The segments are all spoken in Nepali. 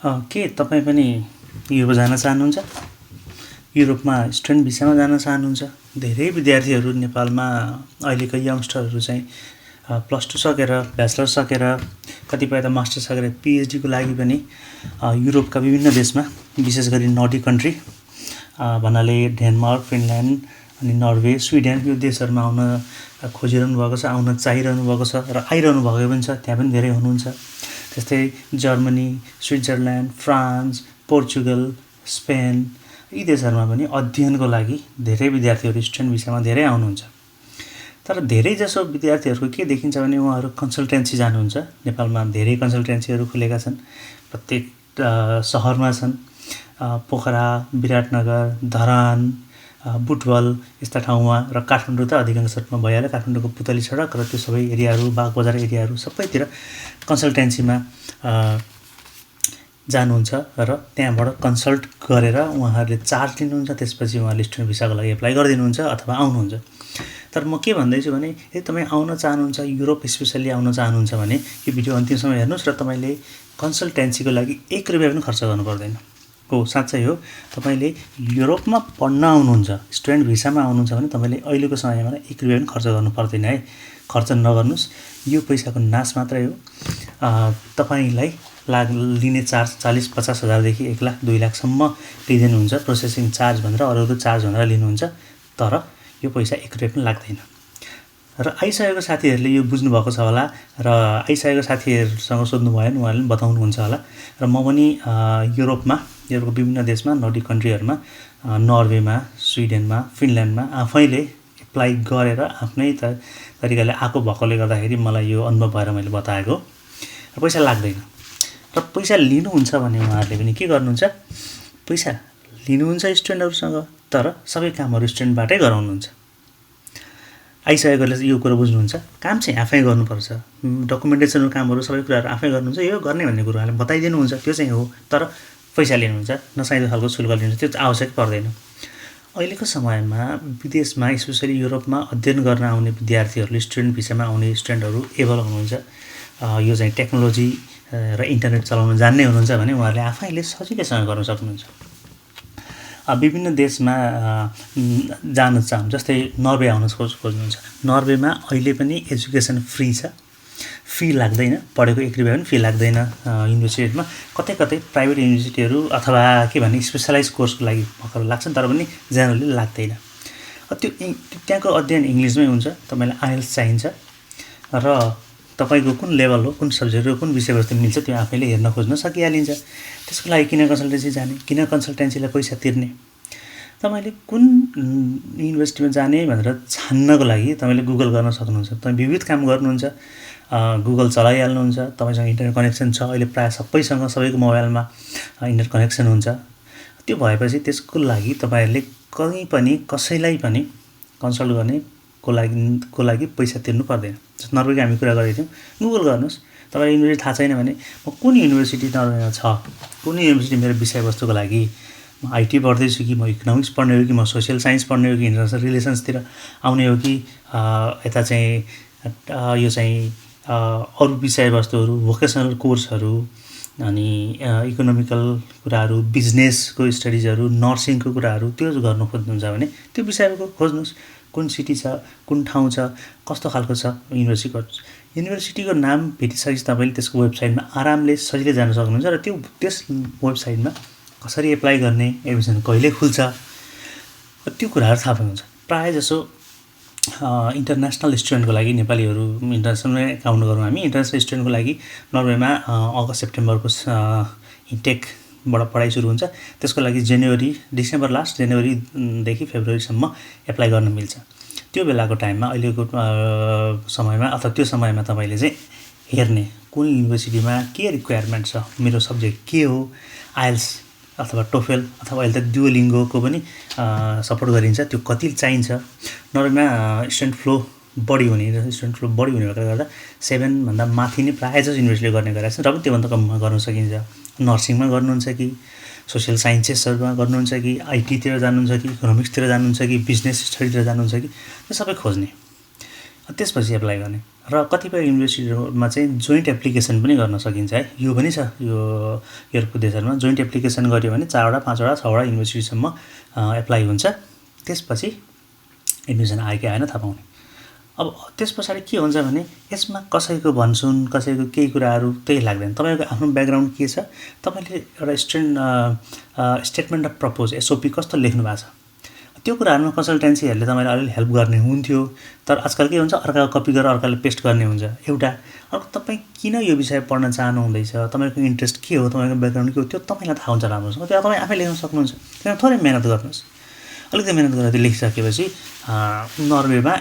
के तपाईँ पनि युरोप जान चाहनुहुन्छ? युरोपमा स्टुडेन्ट भिसामा जान चाहनुहुन्छ? धेरै विद्यार्थीहरू नेपालमा अहिलेको यङ्स्टरहरू चाहिँ +2 सकेर ब्याचलर सकेर कतिपय त मास्टर सकेर पिएचडीको लागि पनि युरोपका विभिन्न देशमा विशेष गरी नर्डिक कन्ट्री भन्नाले डेनमार्क, फिनल्यान्ड अनि नर्वे, स्विडेन यो देशहरूमा आउन खोजिरहनु भएको छ, आउन चाहिरहनु भएको छ र आइरहनु भएको पनि छ। त्यहाँ पनि धेरै हुनुहुन्छ। त्यस्तै Germany, Switzerland, France, Portugal, Spain यी देशहरूमा पनि अध्ययनको लागि धेरै विद्यार्थीहरू स्टुडेन्ट भिसामा धेरै आउनुहुन्छ। तर धेरैजसो विद्यार्थीहरूको के देखिन्छ भने उहाँहरू कन्सल्टेन्सी जानुहुन्छ। नेपालमा धेरै कन्सल्टेन्सीहरू खुलेका छन्, प्रत्येक सहरमा छन्। पोखरा, विराटनगर, धरान, बुटवल यस्ता ठाउँमा र काठमाडौँ त अधिकांश रूपमा भइहाल्यो। काठमाडौँको पुतली सडक र त्यो सबै एरियाहरू, बागबजार एरियाहरू सबैतिर कन्सल्टेन्सीमा जानुहुन्छ र त्यहाँबाट कन्सल्ट गरेर उहाँहरूले चार्ज लिनुहुन्छ। त्यसपछि उहाँहरूले स्टुडेन्ट भिसाको लागि एप्लाई गरिदिनुहुन्छ अथवा आउनुहुन्छ। तर म के भन्दैछु भने यदि तपाईँ आउन चाहनुहुन्छ, युरोप स्पेसल्ली आउन चाहनुहुन्छ भने यो भिडियो अन्तिमसम्म हेर्नुहोस् र तपाईँले कन्सल्टेन्सीको लागि 1 रुपियाँ पनि खर्च गर्नु पर्दैन। हो, साँच्चै हो। तपाईँले युरोपमा पढ्न आउनुहुन्छ, स्टुडेन्ट भिसामा आउनुहुन्छ भने तपाईँले अहिलेको समयमा 1 रुपियाँ पनि खर्च गर्नु पर्दैन है। खर्च नगर्नुहोस्, यो पैसाको नाश मात्रै हो। तपाईँलाई लिने चार्ज 40-50 हजारदेखि 1 लाख 2 लाखसम्म लिइदिनुहुन्छ। प्रोसेसिङ चार्ज भनेर अरू चार्ज भनेर लिनुहुन्छ। तर यो पैसा 1 रुपियाँ पनि लाग्दैन। र आइसकेको साथीहरूले यो बुझ्नुभएको छ होला र आइसकेको साथीहरूसँग सोध्नु भयो भने उहाँहरूले पनि बताउनुहुन्छ होला। र म पनि युरोपको विभिन्न देशमा, नर्डिक कन्ट्रीहरूमा, नर्वेमा, स्विडेनमा, फिनल्यान्डमा आफैले एप्लाई गरेर आफ्नै तरिकाले आएको भएकोले गर्दाखेरि मलाई यो अनुभव भएर मैले बताएको। र पैसा लाग्दैन। र पैसा लिनुहुन्छ भने उहाँहरूले पनि के गर्नुहुन्छ, पैसा लिनुहुन्छ स्टुडेन्टहरूसँग, तर सबै कामहरू स्टुडेन्टबाटै गराउनुहुन्छ। आइसकेकोले यो कुरो बुझ्नुहुन्छ। काम चाहिँ आफै गर्नुपर्छ। डकुमेन्टेसनको कामहरू सबै कुराहरू आफै गर्नुहुन्छ। यो गर्ने भन्ने कुरो उहाँले बताइदिनुहुन्छ, त्यो चाहिँ हो। तर पैसा लिनुहुन्छ, नचाहिँदो खालको शुल्क लिनुहुन्छ, त्यो आवश्यक पर्दैन। अहिलेको समयमा विदेशमा स्पेसली युरोपमा अध्ययन गर्न आउने विद्यार्थीहरूले स्टुडेन्ट भिसामा आउने स्टुडेन्टहरू एबल हुनुहुन्छ, यो चाहिँ टेक्नोलोजी र इन्टरनेट चलाउन जान्ने हुनुहुन्छ भने उहाँहरूले आफैले सजिलैसँग गर्न सक्नुहुन्छ। विभिन्न देशमा जान चाहनुहुन्छ, जस्तै नर्वे आउन खोज्नुहुन्छ। नर्वेमा अहिले पनि एजुकेसन फ्री छ, फी लाग्दैन। पढेको 1 रुपियाँ पनि फी लाग्दैन युनिभर्सिटीमा। कतै कतै प्राइभेट युनिभर्सिटीहरू अथवा के भन्ने स्पेसलाइज कोर्सको लागि भर्खर लाग्छन्, तर पनि जेनरली लाग्दैन। त्यो त्यहाँको अध्ययन इङ्ग्लिसमै हुन्छ। तपाईँलाई आइएल्स चाहिन्छ र तपाईँको कुन लेभल हो, कुन सब्जेक्ट हो, कुन विषयवस्तु मिल्छ त्यो आफैले हेर्न खोज्न सकिहालिन्छ। त्यसको लागि किन कन्सल्टेन्सी जाने, किन कन्सल्टेन्सीलाई पैसा तिर्ने? तपाईँले कुन युनिभर्सिटीमा जाने भनेर छान्नको लागि तपाईँले गुगल गर्न सक्नुहुन्छ। तपाईँ विविध काम गर्नुहुन्छ, गुगल चलाइहाल्नुहुन्छ, तपाईँसँग इन्टरनेट कनेक्सन छ। अहिले प्रायः सबैको मोबाइलमा इन्टरनेट कनेक्सन हुन्छ। त्यो भएपछि त्यसको लागि तपाईँहरूले कहीँ पनि कसैलाई पनि कन्सल्ट गर्नेको लागि पैसा तिर्नु पर्दैन। जस्तो नर्वेको हामी कुरा गरेको थियौँ, गुगल गर्नुहोस्। तपाईँलाई युनिभर्सिटी थाहा छैन भने म कुन युनिभर्सिटी नर्वेमा छ, कुन युनिभर्सिटी मेरो विषयवस्तुको लागि, म आइटी पढ्दैछु कि, म इकोनोमिक्स पढ्ने हो कि, म सोसियल साइन्स पढ्ने हो कि, इन्टरनेसनल रिलेसन्सतिर आउने हो कि, यता चाहिँ यो चाहिँ अरू विषयवस्तुहरू, भोकेसनल कोर्सहरू, अनि इकोनोमिकल कुराहरू, बिजनेसको स्टडिजहरू, नर्सिङको कुराहरू त्यो गर्नु खोज्नुहुन्छ भने त्यो विषयको खोज्नुहोस्। कुन सिटी छ, कुन ठाउँ छ, कस्तो खालको छ युनिभर्सिटीको नाम भेटिसकेपछि तपाईँले त्यसको वेबसाइटमा आरामले सजिलै जान सक्नुहुन्छ र त्यस वेबसाइटमा कसरी एप्लाई गर्ने, एडमिसन कहिले खुल्छ, त्यो कुराहरू थाहा पाउनुहुन्छ। प्रायः जसो इन्टरनेसनल स्टुडेन्टको लागि, नेपालीहरू इन्टरनेसनलै काउन्ट गरौँ हामी, इन्टरनेसनल स्टुडेन्टको लागि नर्वेमा अगस्त सेप्टेम्बरको इन्टेकबाट पढाइ सुरु हुन्छ। त्यसको लागि डिसेम्बर लास्ट जनवरीदेखि फेब्रुअरीसम्म एप्लाई गर्न मिल्छ। त्यो बेलाको टाइममा, अहिलेको समयमा अथवा त्यो समयमा तपाईँले चाहिँ हेर्ने कुन युनिभर्सिटीमा के रिक्वायरमेन्ट छ, मेरो सब्जेक्ट के हो, आइएल्स अथवा टोफेल अथवा अहिले त डुओलिङ्गोको पनि सपोर्ट गरिन्छ, त्यो कति चाहिन्छ। नर्वेमा स्टुडेन्ट फ्लो बढी हुने भएकोले गर्दा 7 भन्दा माथि नै प्रायः जस्तो युनिभर्सिटीले गर्ने गरेको छ। र पनि त्योभन्दा कममा गर्न सकिन्छ। नर्सिङमा गर्नुहुन्छ कि, सोसियल साइन्सेसहरूमा गर्नुहुन्छ कि, आइटीतिर जानुहुन्छ कि, इकोनोमिक्सतिर जानुहुन्छ कि, बिजनेस स्टडीतिर जानुहुन्छ कि, त्यो सबै खोज्ने, त्यसपछि एप्लाई गर्ने। र कतिपय युनिभर्सिटीहरूमा चाहिँ जोइन्ट एप्लिकेसन पनि गर्न सकिन्छ है। यो पनि छ यो युरोपको देशहरूमा जोइन्ट एप्लिकेसन गर्यो भने 4वटा 5वटा 6वटा युनिभर्सिटीसम्म एप्लाई हुन्छ। त्यसपछि एडमिसन आयो कि आएन थाहा पाउने। अब त्यस पछाडि के हुन्छ भने यसमा कसैको भनसुन कसैको केही कुराहरू त्यही लाग्दैन। तपाईँको आफ्नो ब्याकग्राउन्ड के छ, तपाईँले एउटा स्टेटमेन्ट अफ प्रपोज एसओपी कस्तो लेख्नु भएको छ, त्यो कुराहरूमा कन्सल्टेन्सीहरूले तपाईँलाई अलिअलि हेल्प गर्ने हुन्थ्यो। तर आजकल के हुन्छ, अर्काको कपी गरेर अर्काले पेस्ट गर्ने हुन्छ एउटा। अर्को तपाईँ किन यो विषय पढ्न चाहनुहुँदैछ, तपाईँको इन्ट्रेस्ट के हो, तपाईँको ब्याकग्राउन्ड के हो, त्यो तपाईँलाई थाहा हुन्छ राम्रोसँग। त्यो तपाईँ आफै लेख्न सक्नुहुन्छ। त्यहाँ थोरै मेहनत गर्नुहोस्, अलिकति मेहनत गरेर त्यो लेखिसकेपछि नर्वेमा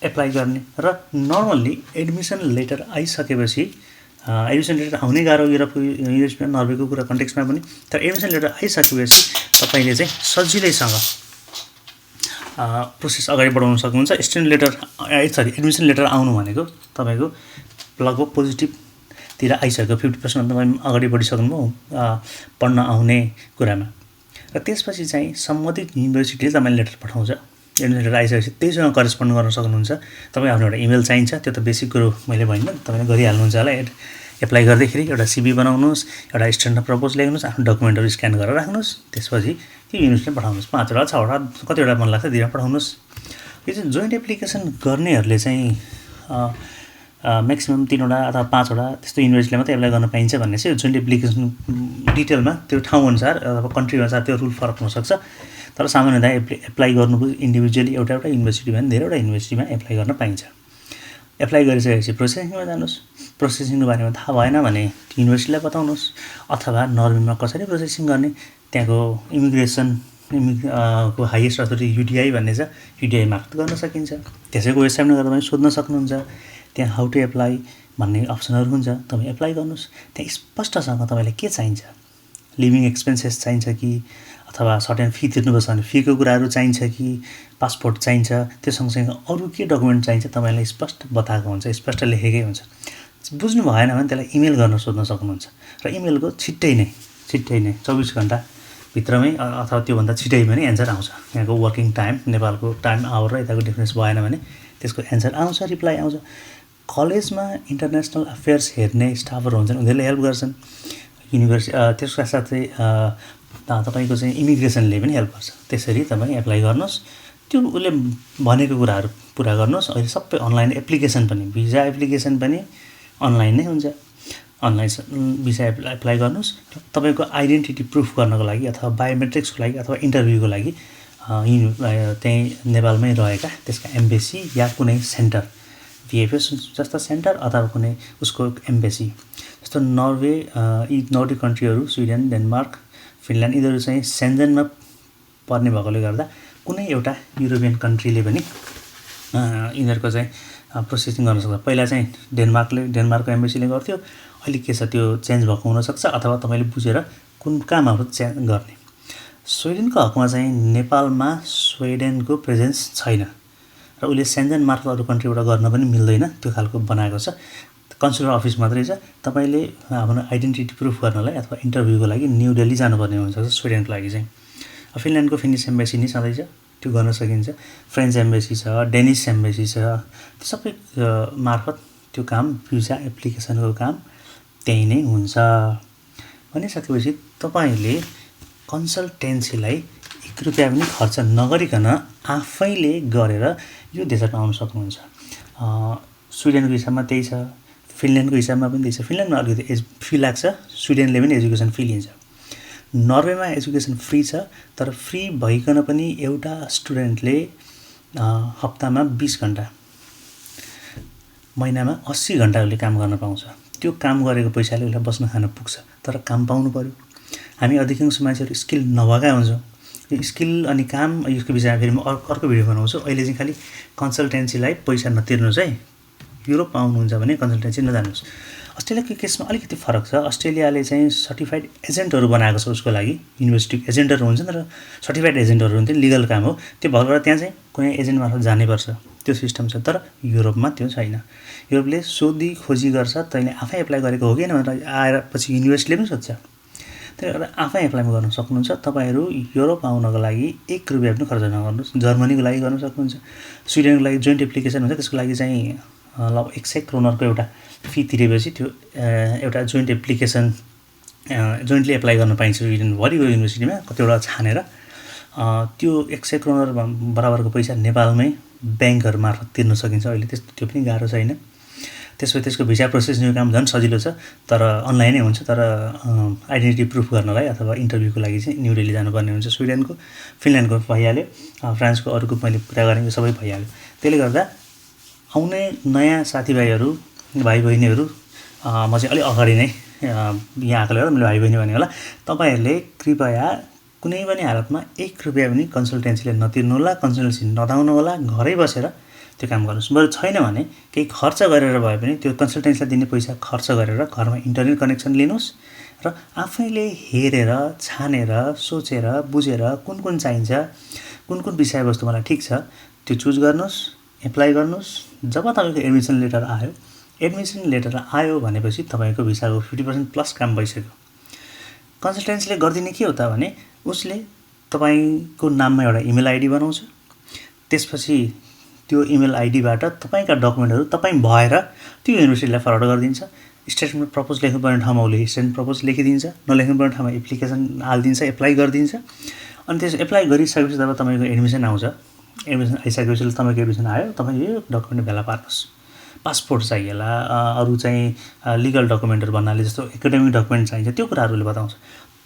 एप्लाई गर्ने। र नर्मल्ली एडमिसन लेटर आइसकेपछि एडमिसन लेटर आउनै गाह्रो युरोपको युनिभर्सिटीमा नर्वेको कुरा कन्टेक्स्टमा पनि। तर एडमिसन लेटर आइसकेपछि तपाईँले चाहिँ सजिलैसँग प्रोसेस अगाडि बढाउन सक्नुहुन्छ। एडमिसन लेटर आउनु भनेको तपाईँको लगभग पोजिटिभतिर आइसक्यो, 50% तपाईँ अगाडि बढिसक्नुभयो पढ्न आउने कुरामा। र त्यसपछि चाहिँ सम्बन्धित युनिभर्सिटीले तपाईँले लेटर पठाउँछ। एडमिसन लेटर आइसकेपछि त्यहीसँग करेस्पोन्ड गर्न सक्नुहुन्छ। तपाईँ आफ्नो एउटा इमेल चाहिन्छ, त्यो त बेसिक कुरो मैले भनिनँ, तपाईँले गरिहाल्नुहुन्छ होला। एप्लाई गर्दाखेरि एउटा सिभी बनाउनुहोस्, एउटा स्ट्यान्ड अफ प्रपोज लेख्नुहोस्, आफ्नो डकुमेन्टहरू स्क्यान गरेर राख्नुहोस्। त्यसपछि त्यो युनिभर्सिटीमा पठाउनुहोस्। 5वटा 6वटा कतिवटा मन लाग्छ दिनमा पठाउनुहोस्। यो चाहिँ जोइन्ट एप्लिकेसन गर्नेहरूले चाहिँ म्याक्सिमम् 3वटा अथवा 5वटा त्यस्तो युनिभर्सिटीले मात्रै एप्लाई गर्न पाइन्छ भन्ने चाहिँ जोइन्ट एप्लिकेसन डिटेलमा त्यो ठाउँअनुसार अथवा कन्ट्रीअनुसार त्यो रुल फरक हुनसक्छ। तर सामान्यतया एप्लाई गर्नुभयो इन्डिभिजुअली एउटा युनिभर्सिटीमा पनि धेरैवटा युनिभर्सिटीमा एप्लाई गर्न पाइन्छ। एप्लाई गरिसकेपछि प्रोसेसिङमा जानुहोस्। प्रोसेसिङको बारेमा थाहा भएन भने युनिभर्सिटीलाई बताउनुहोस्, अथवा नर्वेमा कसरी प्रोसेसिङ गर्ने त्यहाँको इमिग्रेसन को हाइएस्ट अथोरिटी युडिआई भन्ने छ, युडिआई मार्फत गर्न सकिन्छ। त्यसैको वेबसाइटमा गएर तपाईँ सोध्न सक्नुहुन्छ। त्यहाँ हाउ टु एप्लाई भन्ने अप्सनहरू हुन्छ, तपाईँ एप्लाई गर्नुहोस्। त्यहाँ स्पष्टसँग तपाईँलाई के चाहिन्छ, लिभिङ एक्सपेन्सेस चाहिन्छ कि, अथवा सर्टेन फी तिर्नुपर्छ भने फीको कुराहरू चाहिन्छ कि, पासपोर्ट चाहिन्छ, त्यो सँगसँगै अरू के डकुमेन्ट चाहिन्छ तपाईँलाई स्पष्ट बताएको हुन्छ, स्पष्ट लेखेकै हुन्छ। बुझ्नु भएन भने त्यसलाई इमेल गर्न सोध्न सक्नुहुन्छ। र इमेलको छिट्टै नै 24 घन्टाभित्रमै अथवा त्योभन्दा छिटै पनि एन्सर आउँछ। यहाँको वर्किङ टाइम, नेपालको टाइम आवर र यताको डिफ्रेन्स भएन भने त्यसको एन्सर आउँछ, रिप्लाई आउँछ। कलेजमा इन्टरनेसनल अफेयर्स हेर्ने स्टाफहरू हुन्छन्, उनीहरूले हेल्प गर्छन्। त्यसका साथै तपाईँको चाहिँ इमिग्रेसनले पनि हेल्प गर्छ। त्यसरी तपाईँ एप्लाई गर्नुहोस्, त्यो उसले भनेको कुराहरू पुरा गर्नुहोस्। अहिले सबै अनलाइन एप्लिकेसन पनि, भिजा एप्लिकेसन पनि अनलाइन नै हुन्छ। अनलाइन भिसा एप्लाई गर्नुहोस्। तपाईँको आइडेन्टिटी प्रुफ गर्नको लागि अथवा बायोमेट्रिक्सको लागि अथवा इन्टरभ्यूको लागि त्यहीँ नेपालमै रहेका त्यसका एम्बेसी या कुनै सेन्टर, भिएफएस जस्ता सेन्टर अथवा कुनै उसको एम्बेसी, जस्तो नर्वे, यी नर्डिक कन्ट्रीहरू, स्विडेन, डेनमार्क, फिनल्यान्ड, यिनीहरू चाहिँ सेन्जनमा पर्ने भएकोले गर्दा कुनै एउटा युरोपियन कन्ट्रीले पनि यिनीहरूको चाहिँ प्रोसेसिङ गर्न सक्छ। पहिला चाहिँ डेनमार्कको एम्बेसीले गर्थ्यो, अहिले के छ त्यो चेन्ज भएको हुनसक्छ, अथवा तपाईँले बुझेर कुन कहाँ मार्फत गर्ने। स्विडेनको हकमा चाहिँ नेपालमा स्विडेनको प्रेजेन्स छैन र उसले सेन्जन मार्फत अरू कन्ट्रीबाट गर्न पनि मिल्दैन, त्यो खालको बनाएको छ। कन्सुलर अफिस मात्रै छ। तपाईँले आफ्नो आइडेन्टिटी प्रुफ गर्नलाई अथवा इन्टरभ्यूको लागि न्यू दिल्ली जानुपर्ने हुनसक्छ स्विडेनको लागि चाहिँ। फिनल्यान्डको फिनिस एम्बेसी नै सधैँ छ, त्यो गर्न सकिन्छ। फ्रेन्च एम्बेसी छ, डेनिस एम्बेसी छ, त्यो सबै मार्फत त्यो काम, भिजा एप्लिकेसनको काम त्यही नै हुन्छ। भनिसकेपछि तपाईँले कन्सल्टेन्सीलाई 1 रुपियाँ पनि खर्च नगरिकन आफैले गरेर यो देशमा आउन सक्नुहुन्छ। स्विडेनको हिसाबमा त्यही छ, फिनल्यान्डको हिसाबमा पनि त्यही छ। फिनल्यान्डमा अलिकति फी लाग्छ, स्विडेनले पनि एजुकेसन फी लिन्छ। नर्वेमा एजुकेसन फ्री छ, तर फ्री भइकन पनि एउटा स्टुडेन्टले हप्तामा 20 घन्टा, महिनामा 80 घन्टा उसले काम गर्न पाउँछ। त्यो काम गरेको पैसाले उसलाई बस्न खान पुग्छ, तर काम पाउनु पर्यो। हामी अधिकांश मान्छेहरू स्किल नभएका हुन्छौँ। यो स्किल अनि काम, यसको विषयमा फेरि म अर्को भिडियो बनाउँछु। अहिले चाहिँ खालि कन्सल्टेन्सीलाई पैसा नतिर्नुहोस् है। युरोप आउनुहुन्छ भने कन्सल्टेन्सी नजानुहोस्। अस्ट्रेलियाको केसमा अलिकति फरक छ। अस्ट्रेलियाले चाहिँ सर्टिफाइड एजेन्टहरू बनाएको छ उसको लागि। युनिभर्सिटी एजेन्टहरू हुन्छन् र सर्टिफाइड एजेन्टहरू हुन्थ्यो, लिगल काम हो त्यो। भएर त्यहाँ चाहिँ कुनै एजेन्ट मार्फत जानुपर्छ, त्यो सिस्टम छ। तर युरोपमा त्यो छैन। युरोपले सोधी खोजी गर्छ, तैँले आफै एप्लाई गरेको हो कि भनेर आएर पछि युनिभर्सिटीले पनि सोध्छ। त्यही भएर आफै एप्लाई गर्न सक्नुहुन्छ। तपाईँहरू युरोप आउनको लागि 1 रुपियाँ पनि खर्च नगर्नुहोस्। जर्मनीको लागि गर्न सक्नुहुन्छ। स्विडेनको लागि जोइन्ट एप्लिकेसन हुन्छ, त्यसको लागि चाहिँ लगभग 100 करोडको एउटा फी तिरेपछि त्यो एउटा जोइन्ट एप्लिकेसन जोइन्टली एप्लाई गर्न पाइन्छ स्विडेनभरिको युनिभर्सिटीमा कतिवटा छानेर त्यो 100 करोड बराबरको पैसा नेपालमै ब्याङ्कहरू मार्फत तिर्न सकिन्छ अहिले त्यो पनि गाह्रो छैन त्यसपछि त्यसको भिसा प्रोसेसिङको काम झन् सजिलो छ तर अनलाइनै हुन्छ तर आइडेन्टिटी प्रुफ गर्नलाई अथवा इन्टरभ्यूको लागि चाहिँ न्यू दिल्ली जानुपर्ने हुन्छ स्विडेनको फिनल्यान्डको भइहाल्यो फ्रान्सको अरूको मैले कुरा गरेको सबै भइहाल्यो त्यसले गर्दा आउने नयाँ साथीभाइहरू भाइ बहिनीहरू म चाहिँ अलिक अगाडि नै यहाँ आएकोले गर्दा मैले भाइ बहिनी भने होला तपाईँहरूले कृपया कुनै पनि हालतमा 1 रुपियाँ पनि कन्सल्टेन्सीले नतिर्नु होला कन्सल्टेन्सी नदाउनु होला घरै बसेर त्यो काम गर्नुहोस् बरु छैन भने केही खर्च गरेर भए पनि त्यो कन्सल्टेन्सीलाई दिने पैसा खर्च गरेर घरमा इन्टरनेट कनेक्सन लिनुहोस् र आफैले हेरेर छानेर सोचेर बुझेर कुन चाहिन्छ कुन विषयवस्तु मलाई ठिक छ त्यो चुज गर्नुहोस् एप्लाई गर्नुहोस् जब तपाईँको एडमिसन लेटर आयो भनेपछि तपाईँको भिसाको 50% प्लस काम भइसक्यो कन्सल्टेन्सीले गरिदिने के हो त भने उसले तपाईँको नाममा एउटा इमेल आइडी बनाउँछ त्यसपछि त्यो इमेल आइडीबाट तपाईँका डकुमेन्टहरू तपाईँ भएर त्यो युनिभर्सिटीलाई फरवर्ड गरिदिन्छ स्टेटमेन्ट प्रपोज लेख्नुपर्ने ठाउँमा उसले स्टेटमेन्ट प्रपोज लेखिदिन्छ नलेख्नुपर्ने ठाउँमा एप्लिकेसन हालिदिन्छ एप्लाई गरिदिन्छ अनि त्यस एप्लाई गरिसकेपछि जब तपाईँको एडमिसन आउँछ एडमिसन आइसकेपछि तपाईँको एडमिसन आयो तपाईँ यो डकुमेन्ट भेला पार्नुहोस् पासपोर्ट चाहिएला अरू चाहिँ लिगल डकुमेन्टहरू भन्नाले जस्तो एकाडेमिक डकुमेन्ट चाहिन्छ त्यो कुराहरूले बताउँछ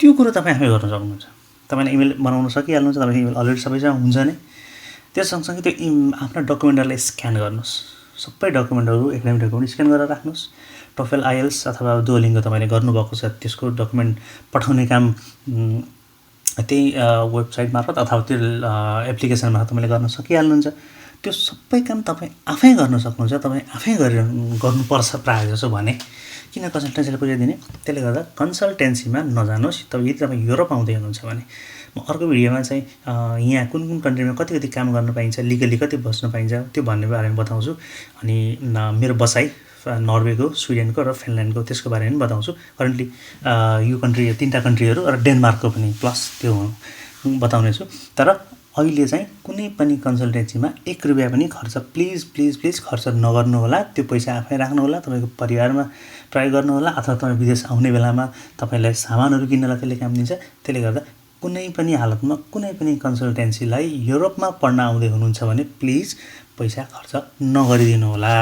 त्यो कुरो तपाईँ आफै गर्न सक्नुहुन्छ तपाईँले इमेल बनाउन सकिहाल्नुहुन्छ तपाईँको इमेल अलरेडी सबैसँग हुन्छ नै त्यस सँगसँगै त्यो आफ्ना डकुमेन्टहरूलाई स्क्यान गर्नुहोस् सबै डकुमेन्टहरू एकाडेमिक डकुमेन्ट स्क्यान गरेर राख्नुहोस् टोफेल आइएल्स अथवा दुओलिङ्गो तपाईँले गर्नुभएको छ त्यसको डकुमेन्ट पठाउने काम त्यही वेबसाइट मार्फत अथवा त्यो एप्लिकेसन मार्फत तपाईँले गर्न सकिहाल्नुहुन्छ त्यो सबै काम तपाईँ आफै गर्न सक्नुहुन्छ तपाईँ आफै गर्नुपर्छ प्रायः जसो भने किन कन्सल्टेन्सीले पैसा दिने त्यसले गर्दा कन्सल्टेन्सीमा नजानुहोस् यदि तपाईँ युरोप आउँदै हुनुहुन्छ भने म अर्को भिडियोमा चाहिँ यहाँ कुन कन्ट्रीमा कति काम गर्न पाइन्छ लिगली कति बस्न पाइन्छ त्यो भन्ने बारेमा बताउँछु अनि मेरो बसाइ नर्वेको स्विडेनको र फिनल्यान्डको त्यसको बारेमा पनि बताउँछु करेन्टली यो कन्ट्री 3टा कन्ट्रीहरू र डेनमार्कको पनि प्लस त्यो बताउने छु तर अहिले चाहिँ कुनै पनि कन्सल्टेन्सीमा 1 रुपियाँ पनि खर्च प्लिज खर्च नगर्नु होला त्यो पैसा आफै राख्नु होला तपाईँको परिवारमा प्रयोग गर्नु होला अथवा तपाईँ विदेश आउने बेलामा तपाईँलाई सामानहरू किन्नलाई त्यसले काम दिन्छ त्यसले गर्दा कुनै पनि हालतमा कुनै पनि कन्सल्टेन्सीलाई युरोपमा पढ्न आउँदै हुनुहुन्छ भने प्लिज पैसा खर्च नगरिदिनु होला।